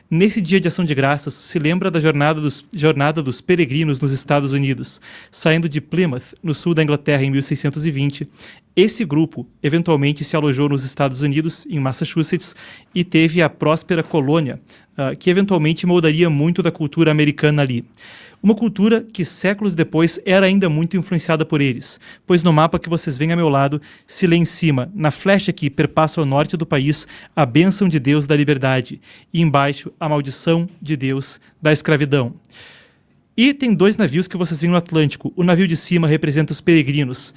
Nesse dia de ação de graças, se lembra da jornada dos peregrinos nos Estados Unidos, saindo de Plymouth, no sul da Inglaterra, em 1620. Esse grupo, eventualmente, se alojou nos Estados Unidos, em Massachusetts, e teve a próspera colônia, que eventualmente moldaria muito da cultura americana ali. Uma cultura que séculos depois era ainda muito influenciada por eles, pois no mapa que vocês veem a meu lado, se lê em cima, na flecha que perpassa o norte do país, a bênção de Deus da liberdade, e embaixo a maldição de Deus da escravidão. E tem dois navios que vocês veem no Atlântico. O navio de cima representa os peregrinos,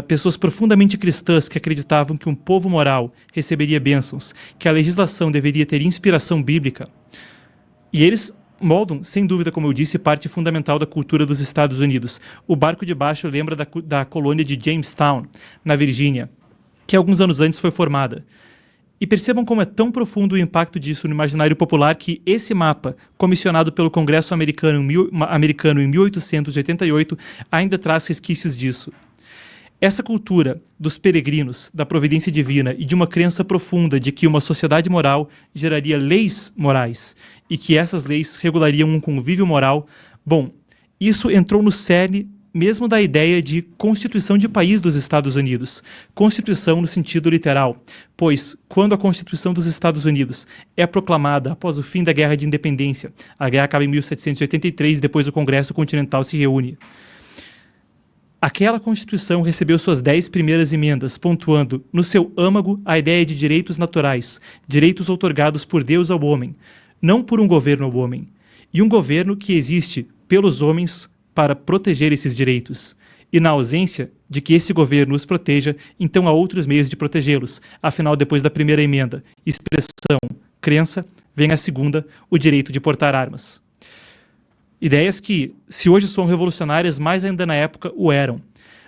pessoas profundamente cristãs que acreditavam que um povo moral receberia bênçãos, que a legislação deveria ter inspiração bíblica. E eles moldam, sem dúvida, como eu disse, parte fundamental da cultura dos Estados Unidos. O barco de baixo lembra da colônia de Jamestown, na Virgínia, que alguns anos antes foi formada. E percebam como é tão profundo o impacto disso no imaginário popular que esse mapa, comissionado pelo Congresso americano em 1888, ainda traz resquícios disso. Essa cultura dos peregrinos, da providência divina e de uma crença profunda de que uma sociedade moral geraria leis morais e que essas leis regulariam um convívio moral, bom, isso entrou no cerne mesmo da ideia de Constituição de país dos Estados Unidos. Constituição no sentido literal, pois quando a Constituição dos Estados Unidos é proclamada após o fim da Guerra de Independência, a guerra acaba em 1783 e depois o Congresso Continental se reúne. Aquela Constituição recebeu suas 10 primeiras emendas, pontuando no seu âmago a ideia de direitos naturais, direitos outorgados por Deus ao homem, não por um governo ao homem, e um governo que existe pelos homens para proteger esses direitos. E na ausência de que esse governo os proteja, então há outros meios de protegê-los. Afinal, depois da primeira emenda, expressão, crença, vem a segunda, o direito de portar armas. Ideias que, se hoje são revolucionárias, mais ainda na época o eram.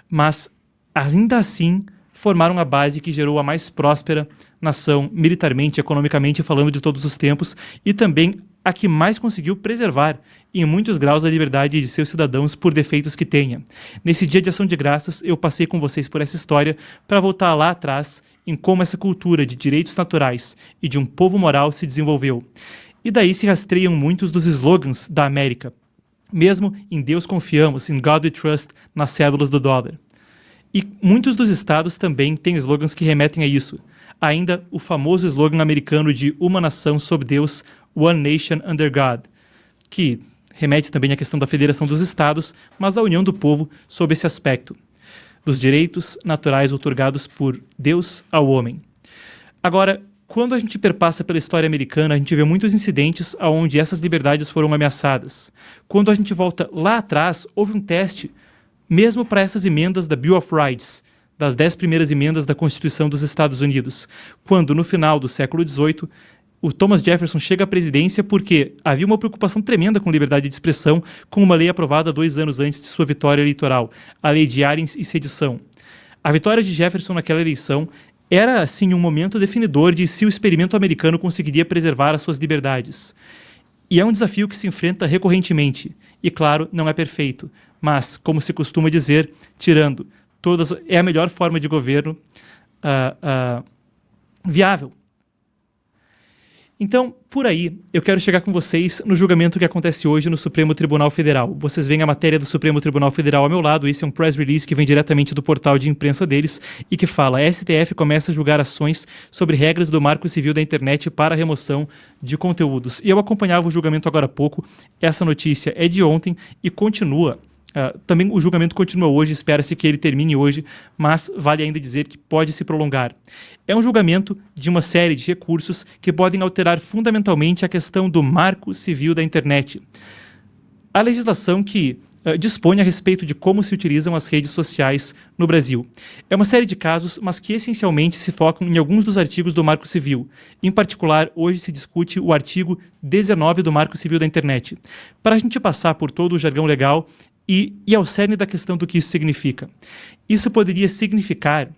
Mas, ainda assim, formaram a base que gerou a mais próspera nação, militarmente, economicamente, falando de todos os tempos, e também a que mais conseguiu preservar, em muitos graus, a liberdade de seus cidadãos por defeitos que tenha. Nesse dia de ação de graças, eu passei com vocês por essa história para voltar lá atrás em como essa cultura de direitos naturais e de um povo moral se desenvolveu. E daí se rastreiam muitos dos slogans da América. Mesmo em Deus confiamos, in God we trust, nas cédulas do dólar. E muitos dos estados também têm slogans que remetem a isso. Ainda o famoso slogan americano de uma nação sob Deus, One Nation Under God, que remete também à questão da federação dos estados, mas à união do povo sob esse aspecto, dos direitos naturais outorgados por Deus ao homem. Agora, quando a gente perpassa pela história americana, a gente vê muitos incidentes onde essas liberdades foram ameaçadas. Quando a gente volta lá atrás, houve um teste, mesmo para essas emendas da Bill of Rights, das 10 primeiras emendas da Constituição dos Estados Unidos, quando, no final do século XVIII, o Thomas Jefferson chega à presidência porque havia uma preocupação tremenda com liberdade de expressão, com uma lei aprovada 2 anos antes de sua vitória eleitoral, a Lei de Arens e Sedição. A vitória de Jefferson naquela eleição era, assim, um momento definidor de se o experimento americano conseguiria preservar as suas liberdades. E é um desafio que se enfrenta recorrentemente. E, claro, não é perfeito. Mas, como se costuma dizer, tirando todas, é a melhor forma de governo viável. Então, por aí, eu quero chegar com vocês no julgamento que acontece hoje no Supremo Tribunal Federal. Vocês veem a matéria do Supremo Tribunal Federal ao meu lado. Esse é um press release que vem diretamente do portal de imprensa deles e que fala: a STF começa a julgar ações sobre regras do Marco Civil da Internet para a remoção de conteúdos. E eu acompanhava o julgamento agora há pouco. Essa notícia é de ontem e continua. Também o julgamento continua hoje, espera-se que ele termine hoje, mas vale ainda dizer que pode se prolongar. É um julgamento de uma série de recursos que podem alterar fundamentalmente a questão do Marco Civil da Internet. A legislação que dispõe a respeito de como se utilizam as redes sociais no Brasil. É uma série de casos, mas que essencialmente se focam em alguns dos artigos do Marco Civil. Em particular, hoje se discute o artigo 19 do Marco Civil da Internet. Para a gente passar por todo o jargão legal e ao cerne da questão do que isso significa. Isso poderia significar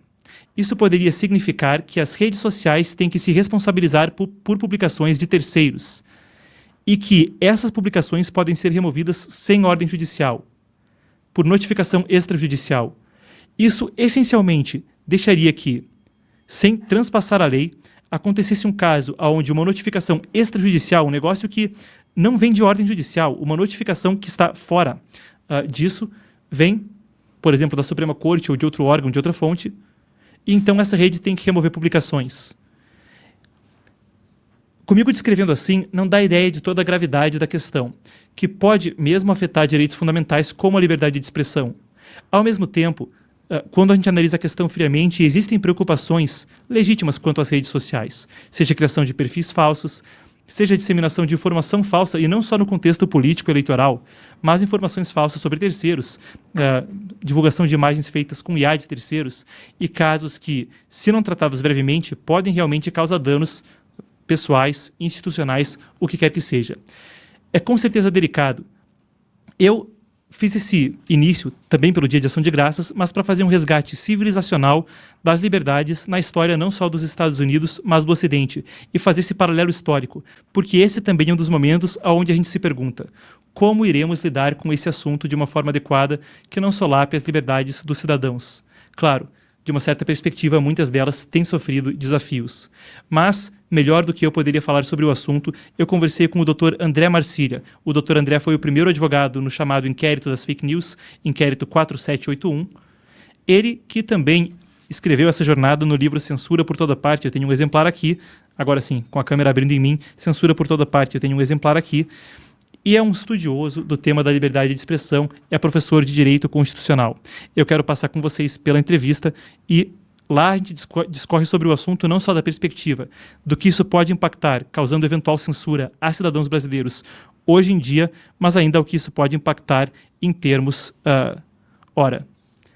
que as redes sociais têm que se responsabilizar por publicações de terceiros e que essas publicações podem ser removidas sem ordem judicial, por notificação extrajudicial. Isso, essencialmente, deixaria que, sem transpassar a lei, acontecesse um caso onde uma notificação extrajudicial, um negócio que não vem de ordem judicial, uma notificação que está fora disso, vem, por exemplo, da Suprema Corte ou de outro órgão, de outra fonte, e então essa rede tem que remover publicações. Comigo descrevendo assim, não dá ideia de toda a gravidade da questão, que pode mesmo afetar direitos fundamentais como a liberdade de expressão. Ao mesmo tempo, quando a gente analisa a questão friamente, existem preocupações legítimas quanto às redes sociais, seja a criação de perfis falsos, seja a disseminação de informação falsa, e não só no contexto político eleitoral, mas informações falsas sobre terceiros, divulgação de imagens feitas com IA de terceiros, e casos que, se não tratados brevemente, podem realmente causar danos pessoais, institucionais, o que quer que seja. É com certeza delicado. Eu fiz esse início também pelo Dia de Ação de Graças, mas para fazer um resgate civilizacional das liberdades na história não só dos Estados Unidos, mas do Ocidente, e fazer esse paralelo histórico, porque esse também é um dos momentos onde a gente se pergunta como iremos lidar com esse assunto de uma forma adequada que não solape as liberdades dos cidadãos. Claro, de uma certa perspectiva, muitas delas têm sofrido desafios. Mas, melhor do que eu poderia falar sobre o assunto, eu conversei com o Dr. André Marcília. O Dr. André foi o primeiro advogado no chamado inquérito das fake news, inquérito 4781. Ele que também escreveu essa jornada no livro Censura por Toda Parte. Eu tenho um exemplar aqui, agora sim, com a câmera abrindo em mim, Censura por Toda Parte. Eu tenho um exemplar aqui. E é um estudioso do tema da liberdade de expressão, é professor de Direito Constitucional. Eu quero passar com vocês pela entrevista e lá a gente discorre sobre o assunto não só da perspectiva do que isso pode impactar, causando eventual censura a cidadãos brasileiros hoje em dia, mas ainda o que isso pode impactar em termos,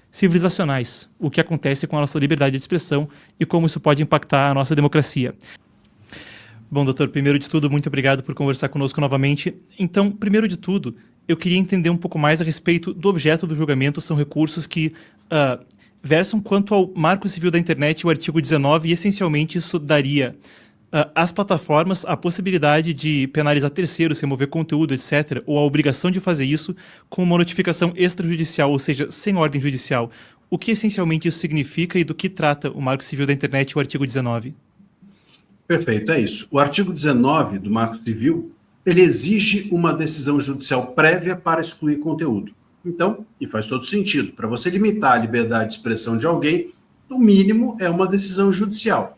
civilizacionais, o que acontece com a nossa liberdade de expressão e como isso pode impactar a nossa democracia. Bom, doutor, primeiro de tudo, muito obrigado por conversar conosco novamente. Então, primeiro de tudo, eu queria entender um pouco mais a respeito do objeto do julgamento. São recursos que versam quanto ao Marco Civil da Internet, o artigo 19, e essencialmente isso daria às plataformas a possibilidade de penalizar terceiros, remover conteúdo, etc., ou a obrigação de fazer isso com uma notificação extrajudicial, ou seja, sem ordem judicial. O que essencialmente isso significa e do que trata o Marco Civil da Internet, o artigo 19? Perfeito, é isso. O artigo 19 do Marco Civil, ele exige uma decisão judicial prévia para excluir conteúdo. Então, e faz todo sentido, para você limitar a liberdade de expressão de alguém, o mínimo é uma decisão judicial.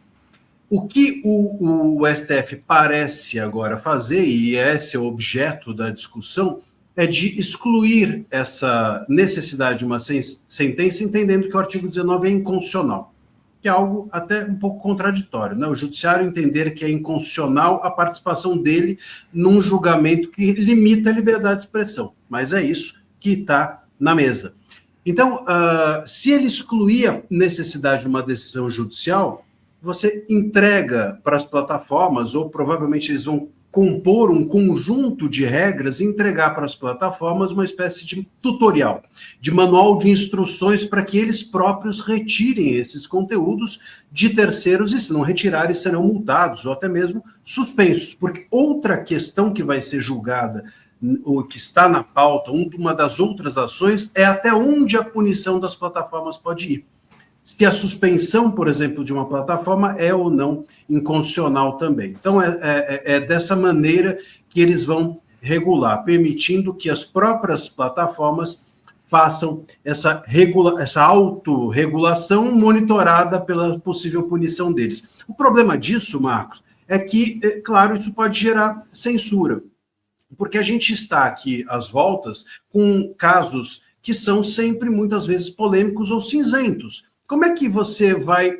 O que o STF parece agora fazer, e esse é o objeto da discussão, é de excluir essa necessidade de uma sentença, entendendo que o artigo 19 é inconstitucional, que é algo até um pouco contraditório, né? O judiciário entender que é inconstitucional a participação dele num julgamento que limita a liberdade de expressão, mas é isso que está na mesa. Então, se ele excluir a necessidade de uma decisão judicial, você entrega para as plataformas, ou provavelmente eles vão compor um conjunto de regras e entregar para as plataformas uma espécie de tutorial, de manual de instruções para que eles próprios retirem esses conteúdos de terceiros, e se não retirarem serão multados ou até mesmo suspensos, porque outra questão que vai ser julgada, ou que está na pauta, uma das outras ações, é até onde a punição das plataformas pode ir. Se a suspensão, por exemplo, de uma plataforma é ou não inconstitucional também. Então, é dessa maneira que eles vão regular, permitindo que as próprias plataformas façam essa autorregulação monitorada pela possível punição deles. O problema disso, Marcos, é que, claro, isso pode gerar censura, porque a gente está aqui às voltas com casos que são sempre, muitas vezes, polêmicos ou cinzentos. Como é que você vai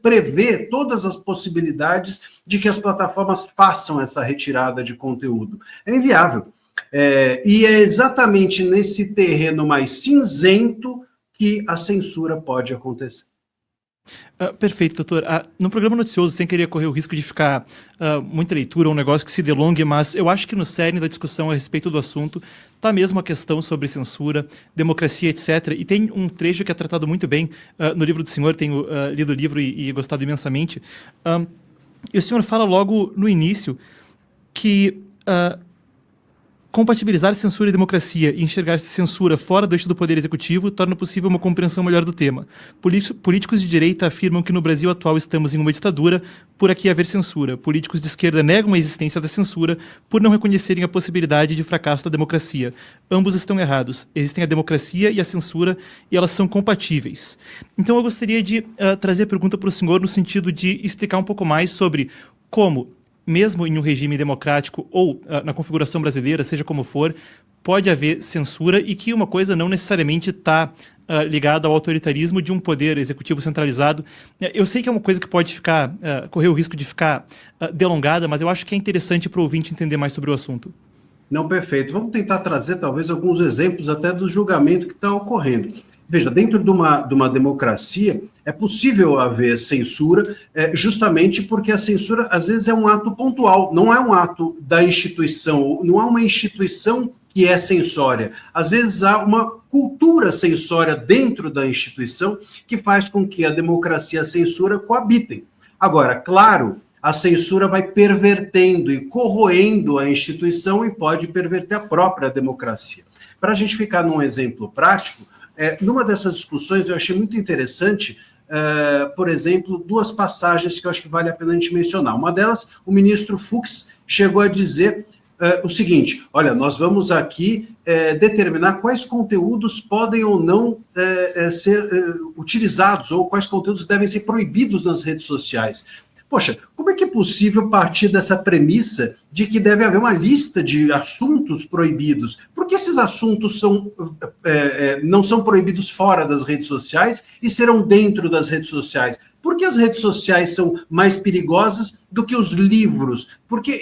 prever todas as possibilidades de que as plataformas façam essa retirada de conteúdo? É inviável. E é exatamente nesse terreno mais cinzento que a censura pode acontecer. Perfeito, doutor. No programa noticioso, sem querer correr o risco de ficar muita leitura, um negócio que se delongue, mas eu acho que no cerne da discussão a respeito do assunto está mesmo a questão sobre censura, democracia, etc. E tem um trecho que é tratado muito bem no livro do senhor, tenho lido o livro e gostado imensamente. E o senhor fala logo no início que Compatibilizar censura e democracia e enxergar-se censura fora do eixo do poder executivo torna possível uma compreensão melhor do tema. Políticos de direita afirmam que no Brasil atual estamos em uma ditadura por aqui haver censura. Políticos de esquerda negam a existência da censura por não reconhecerem a possibilidade de fracasso da democracia. Ambos estão errados. Existem a democracia e a censura e elas são compatíveis. Então eu gostaria de trazer a pergunta para o senhor no sentido de explicar um pouco mais sobre como, mesmo em um regime democrático ou na configuração brasileira, seja como for, pode haver censura e que uma coisa não necessariamente está ligada ao autoritarismo de um poder executivo centralizado. Eu sei que é uma coisa que pode ficar, correr o risco de ficar delongada, mas eu acho que é interessante para o ouvinte entender mais sobre o assunto. Não, perfeito. Vamos tentar trazer talvez alguns exemplos até do julgamento que está ocorrendo. Veja, dentro de uma democracia, é possível haver censura, justamente porque a censura, às vezes, é um ato pontual, não é um ato da instituição, não é uma instituição que é censória. Às vezes, há uma cultura censória dentro da instituição que faz com que a democracia e a censura coabitem. Agora, claro, a censura vai pervertendo e corroendo a instituição e pode perverter a própria democracia. Para a gente ficar num exemplo prático, numa dessas discussões eu achei muito interessante, por exemplo, duas passagens que eu acho que vale a pena a gente mencionar. Uma delas, o ministro Fux chegou a dizer o seguinte: olha, nós vamos aqui determinar quais conteúdos podem ou não ser utilizados, ou quais conteúdos devem ser proibidos nas redes sociais. Poxa, como é que é possível partir dessa premissa de que deve haver uma lista de assuntos proibidos? Por que esses assuntos não são proibidos fora das redes sociais e serão dentro das redes sociais? Por que as redes sociais são mais perigosas do que os livros?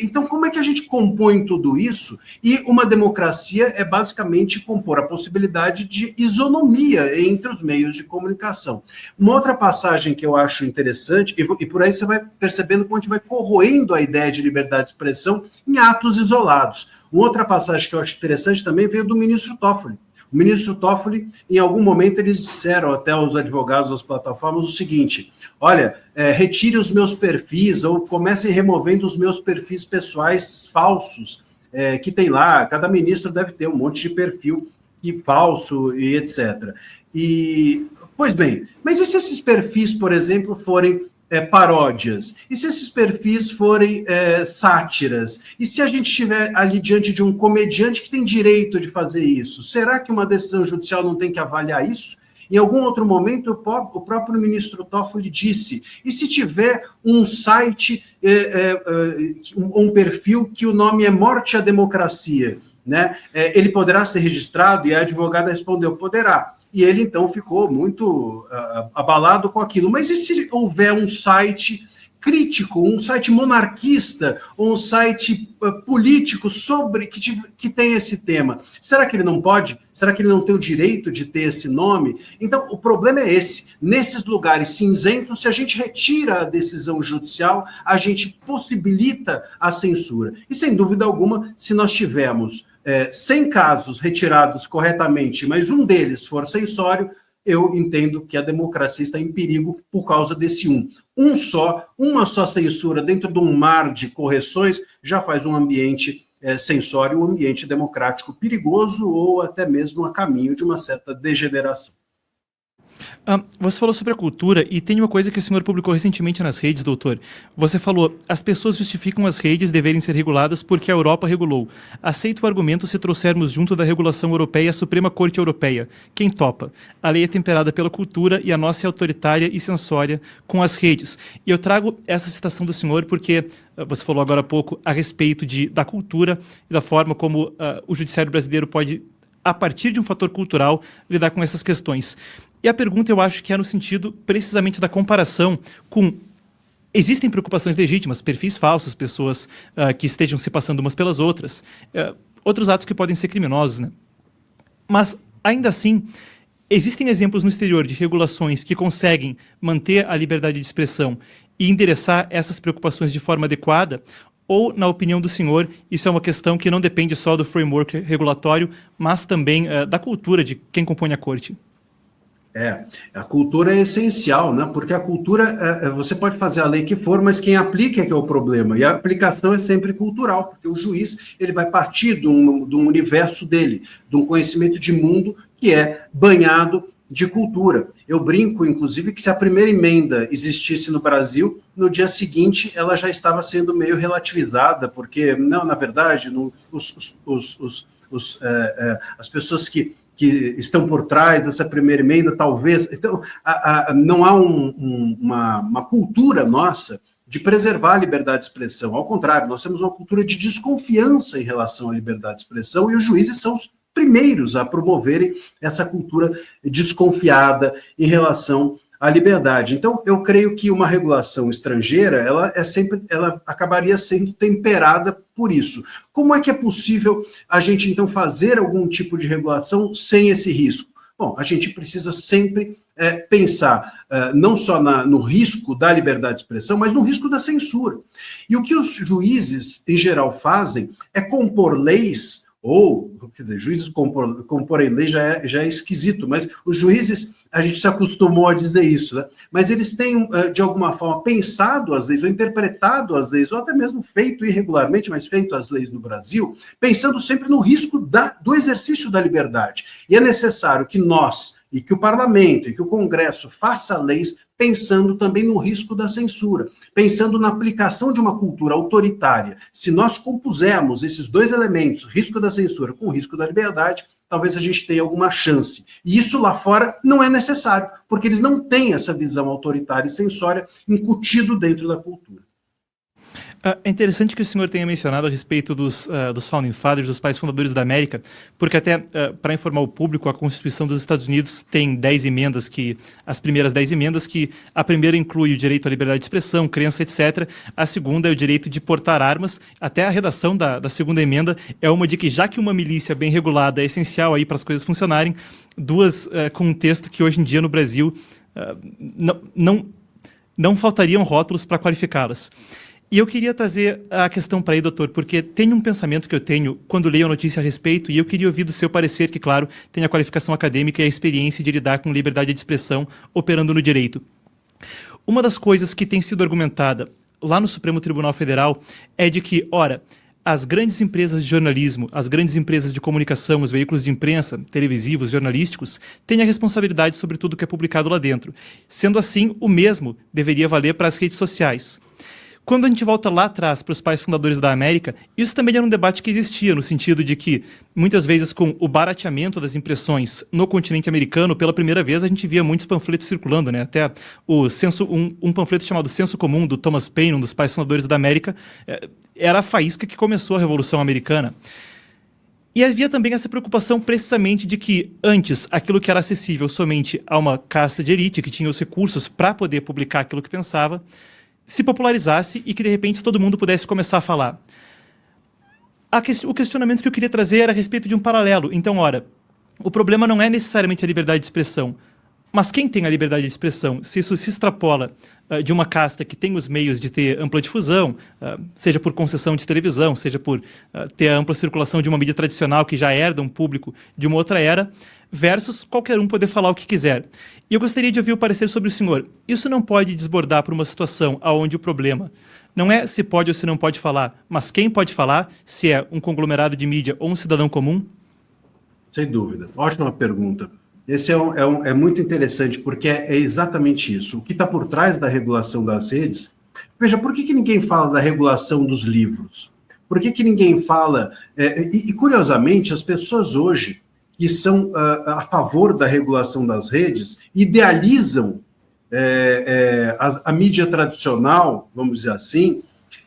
Então, como é que a gente compõe tudo isso? E uma democracia é basicamente compor a possibilidade de isonomia entre os meios de comunicação. Uma outra passagem que eu acho interessante, e por aí você vai percebendo como a gente vai corroendo a ideia de liberdade de expressão em atos isolados. Uma outra passagem que eu acho interessante também veio do ministro Toffoli. O ministro Toffoli, em algum momento, eles disseram até aos advogados das plataformas o seguinte: olha, retire os meus perfis ou comece removendo os meus perfis pessoais falsos que tem lá. Cada ministro deve ter um monte de perfil falso e etc. Pois bem, mas e se esses perfis, por exemplo, forem paródias? E se esses perfis forem sátiras? E se a gente estiver ali diante de um comediante que tem direito de fazer isso? Será que uma decisão judicial não tem que avaliar isso? Em algum outro momento, o próprio ministro Toffoli disse: e se tiver um site, um perfil que o nome é Morte à Democracia, né? Ele poderá ser registrado? E a advogada respondeu: poderá. E ele, então, ficou muito abalado com aquilo. Mas e se houver um site crítico, um site monarquista, ou um site político que tem esse tema? Será que ele não pode? Será que ele não tem o direito de ter esse nome? Então, o problema é esse. Nesses lugares cinzentos, se a gente retira a decisão judicial, a gente possibilita a censura. E, sem dúvida alguma, se nós tivermos 100 casos retirados corretamente, mas um deles for censório, eu entendo que a democracia está em perigo por causa desse um. Uma só censura dentro de um mar de correções já faz um ambiente censório, um ambiente democrático perigoso ou até mesmo a caminho de uma certa degeneração. Você falou sobre a cultura e tem uma coisa que o senhor publicou recentemente nas redes, doutor. Você falou: as pessoas justificam as redes deverem ser reguladas porque a Europa regulou. Aceito o argumento se trouxermos junto da regulação europeia a Suprema Corte Europeia. Quem topa? A lei é temperada pela cultura e a nossa é autoritária e censória com as redes. E eu trago essa citação do senhor porque você falou agora há pouco a respeito da cultura e da forma como o judiciário brasileiro pode, a partir de um fator cultural, lidar com essas questões. E a pergunta, eu acho que é no sentido precisamente da comparação com... Existem preocupações legítimas, perfis falsos, pessoas que estejam se passando umas pelas outras, outros atos que podem ser criminosos, né? Mas, ainda assim, existem exemplos no exterior de regulações que conseguem manter a liberdade de expressão e endereçar essas preocupações de forma adequada? Ou, na opinião do senhor, isso é uma questão que não depende só do framework regulatório, mas também da cultura de quem compõe a corte? A cultura é essencial, né? Porque a cultura, você pode fazer a lei que for, mas quem aplica é que é o problema. E a aplicação é sempre cultural, porque o juiz ele vai partir de um universo dele, de um conhecimento de mundo que é banhado de cultura. Eu brinco, inclusive, que se a primeira emenda existisse no Brasil, no dia seguinte ela já estava sendo meio relativizada, porque, não, na verdade, as pessoas que estão por trás dessa primeira emenda, talvez... Então, não há uma cultura nossa de preservar a liberdade de expressão. Ao contrário, nós temos uma cultura de desconfiança em relação à liberdade de expressão, e os juízes são os primeiros a promoverem essa cultura desconfiada em relação à liberdade. Então, eu creio que uma regulação estrangeira, ela acabaria sendo temperada por isso. Como é que é possível a gente, então, fazer algum tipo de regulação sem esse risco? Bom, a gente precisa sempre pensar não só no risco da liberdade de expressão, mas no risco da censura. E o que os juízes, em geral, fazem é compor leis, quer dizer, juízes comporem lei já é esquisito, mas os juízes, a gente se acostumou a dizer isso, né? Mas eles têm, de alguma forma, pensado as leis, ou interpretado as leis, ou até mesmo feito irregularmente, mas feito as leis no Brasil, pensando sempre no risco do exercício da liberdade. E é necessário que nós, e que o parlamento, e que o Congresso faça leis pensando também no risco da censura, pensando na aplicação de uma cultura autoritária. Se nós compusermos esses dois elementos, risco da censura com o risco da liberdade, talvez a gente tenha alguma chance. E isso lá fora não é necessário, porque eles não têm essa visão autoritária e censória incutido dentro da cultura. É interessante que o senhor tenha mencionado a respeito dos Founding Fathers, dos pais fundadores da América, porque até, para informar o público, a Constituição dos Estados Unidos tem 10 emendas, as primeiras 10 emendas, que a primeira inclui o direito à liberdade de expressão, crença, etc. A segunda é o direito de portar armas. Até a redação da segunda emenda é uma de que, já que uma milícia bem regulada é essencial aí para as coisas funcionarem, duas com um texto que hoje em dia no Brasil não faltariam rótulos para qualificá-las. E eu queria trazer a questão para aí, doutor, porque tem um pensamento que eu tenho quando leio a notícia a respeito, e eu queria ouvir do seu parecer, que, claro, tem a qualificação acadêmica e a experiência de lidar com liberdade de expressão operando no direito. Uma das coisas que tem sido argumentada lá no Supremo Tribunal Federal é de que, ora, as grandes empresas de jornalismo, as grandes empresas de comunicação, os veículos de imprensa, televisivos, jornalísticos, têm a responsabilidade sobre tudo que é publicado lá dentro. Sendo assim, o mesmo deveria valer para as redes sociais. Quando a gente volta lá atrás para os pais fundadores da América, isso também era um debate que existia, no sentido de que, muitas vezes, com o barateamento das impressões no continente americano, pela primeira vez a gente via muitos panfletos circulando, né? Até um panfleto chamado Senso Comum, do Thomas Paine, um dos pais fundadores da América, era a faísca que começou a Revolução Americana. E havia também essa preocupação precisamente de que, antes, aquilo que era acessível somente a uma casta de elite, que tinha os recursos para poder publicar aquilo que pensava, se popularizasse e que, de repente, todo mundo pudesse começar a falar. O questionamento que eu queria trazer era a respeito de um paralelo. Então, ora, o problema não é necessariamente a liberdade de expressão, mas quem tem a liberdade de expressão, se isso se extrapola de uma casta que tem os meios de ter ampla difusão, seja por concessão de televisão, seja por ter a ampla circulação de uma mídia tradicional que já herda um público de uma outra era, versus qualquer um poder falar o que quiser. E eu gostaria de ouvir o parecer sobre o senhor. Isso não pode desbordar para uma situação onde o problema não é se pode ou se não pode falar, mas quem pode falar, se é um conglomerado de mídia ou um cidadão comum? Sem dúvida. Ótima pergunta. Esse é muito interessante, porque é exatamente isso. O que está por trás da regulação das redes... Veja, por que ninguém fala da regulação dos livros? Por que ninguém fala... E, curiosamente, as pessoas hoje que são a favor da regulação das redes idealizam a mídia tradicional, vamos dizer assim,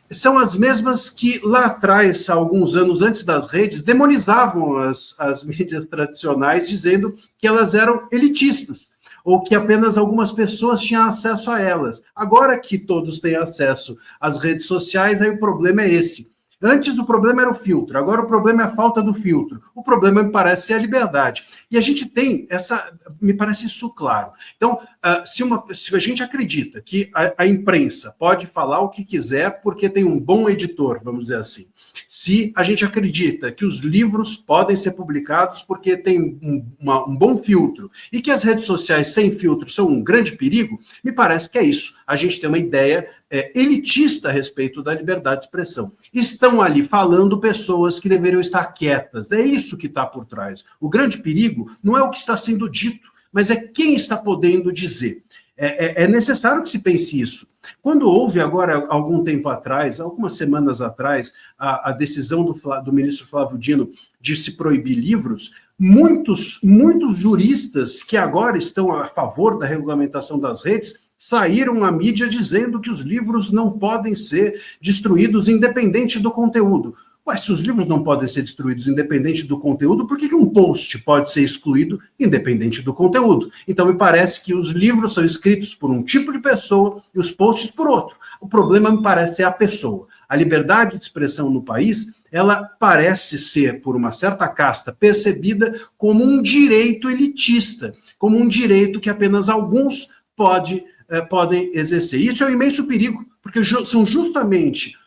são as mesmas que lá atrás, alguns anos antes das redes, demonizavam as mídias tradicionais, dizendo que elas eram elitistas, ou que apenas algumas pessoas tinham acesso a elas. Agora que todos têm acesso às redes sociais, aí o problema é esse. Antes o problema era o filtro, agora o problema é a falta do filtro. O problema, me parece, é a liberdade. E a gente tem me parece isso claro. Então, se a gente acredita que a imprensa pode falar o que quiser porque tem um bom editor, vamos dizer assim, se a gente acredita que os livros podem ser publicados porque tem um bom filtro e que as redes sociais sem filtro são um grande perigo, me parece que é isso. A gente tem uma ideia elitista a respeito da liberdade de expressão. Estão ali falando pessoas que deveriam estar quietas. É isso que está por trás. O grande perigo não é o que está sendo dito, mas é quem está podendo dizer. É necessário que se pense isso. Quando houve agora, algum tempo atrás, algumas semanas atrás, a decisão do ministro Flávio Dino de se proibir livros, muitos juristas que agora estão a favor da regulamentação das redes saíram à mídia dizendo que os livros não podem ser destruídos independente do conteúdo. Ué, se os livros não podem ser destruídos independente do conteúdo, por que um post pode ser excluído independente do conteúdo? Então, me parece que os livros são escritos por um tipo de pessoa e os posts por outro. O problema, me parece, é a pessoa. A liberdade de expressão no país, ela parece ser, por uma certa casta, percebida como um direito elitista, como um direito que apenas alguns podem exercer. Isso é um imenso perigo, porque são justamente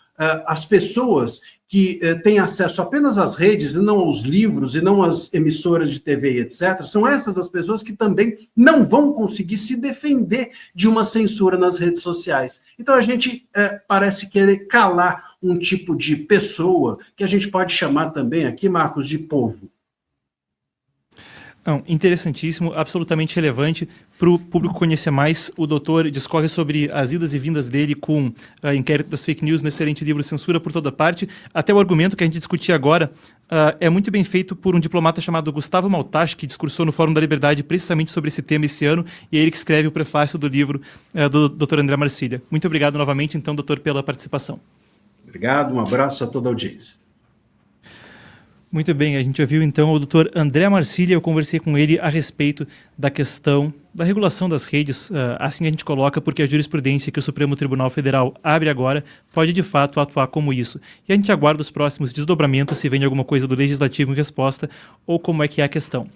as pessoas que têm acesso apenas às redes, e não aos livros, e não às emissoras de TV, etc., são essas as pessoas que também não vão conseguir se defender de uma censura nas redes sociais. Então a gente parece querer calar um tipo de pessoa, que a gente pode chamar também aqui, Marcos, de povo. Não, interessantíssimo, absolutamente relevante para o público conhecer mais. O doutor discorre sobre as idas e vindas dele com a inquérito das fake news no excelente livro Censura por Toda Parte. Até o argumento que a gente discutia agora é muito bem feito por um diplomata chamado Gustavo Maltache, que discursou no Fórum da Liberdade precisamente sobre esse tema esse ano, e é ele que escreve o prefácio do livro do doutor André Marcília. Muito obrigado novamente, então, doutor, pela participação. Obrigado, um abraço a toda a audiência. Muito bem, a gente ouviu então o doutor André Marcília. Eu conversei com ele a respeito da questão da regulação das redes, assim a gente coloca, porque a jurisprudência que o Supremo Tribunal Federal abre agora pode de fato atuar como isso. E a gente aguarda os próximos desdobramentos, se vem alguma coisa do Legislativo em resposta ou como é que é a questão.